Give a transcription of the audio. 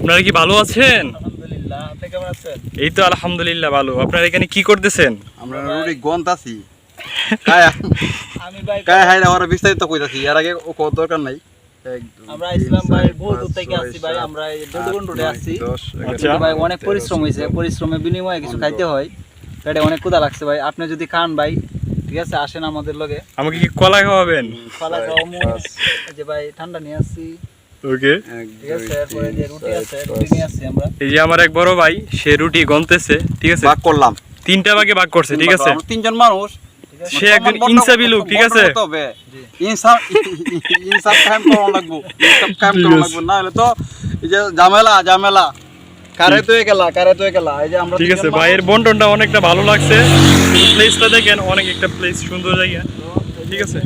আপনারা কি ভালো আছেন? আলহামদুলিল্লাহ, আপনি কেমন আছেন? এই তো আলহামদুলিল্লাহ ভালো। আপনারা এখানে কি করতেছেন? আমরা রুটি গন্তাছি কায়া আমি ভাই কায়া হাইরা ওরা বিস্তারিত কইতাছি এর আগে ও কত দরকার নাই। আমরা ইসলাম ভাই বহু দূর থেকে আসছি ভাই, আমরা এই দেওঘর রোডে আসছি। আচ্ছা ভাই অনেক পরিশ্রম হয়েছে, পরিশ্রমের বিনিময়ে কিছু খাইতে হয়, পেটে অনেক ক্ষুধা লাগছে ভাই। আপনি যদি খান ভাই ঠিক আছে, আসেন আমাদের লগে। আমাকে কি কলা খাওয়াবেন? কলা খাওয়ামু, এই যে ভাই ঠান্ডা নিয়ে আসছি ওকে। ঠিক আছে। এরপরে যে রুটি আছে, রুটি নিয়ে আসছি আমরা। এই যে আমার এক বড় ভাই, সে রুটি গন্তেছে, ঠিক আছে? ভাগ করলাম, তিনটা ভাগে ভাগ করছে, ঠিক আছে? আমরা তিনজন মানুষ, সে একজন ইনসাফি লোক, ঠিক আছে? তবে ইনসাফ ইনসাফ কায়েম করা লাগবে, ইনসাফ কায়েম করা লাগবে, না হলে তো এই যে ঝামেলা কারে তো গেলা এই যে আমরা ঠিক আছে, ভাইয়ের বন্টনটা অনেকটা ভালো লাগছে। প্লেসটা দেখেন, অনেক একটা প্লেস, সুন্দর জায়গা, ঠিক আছে?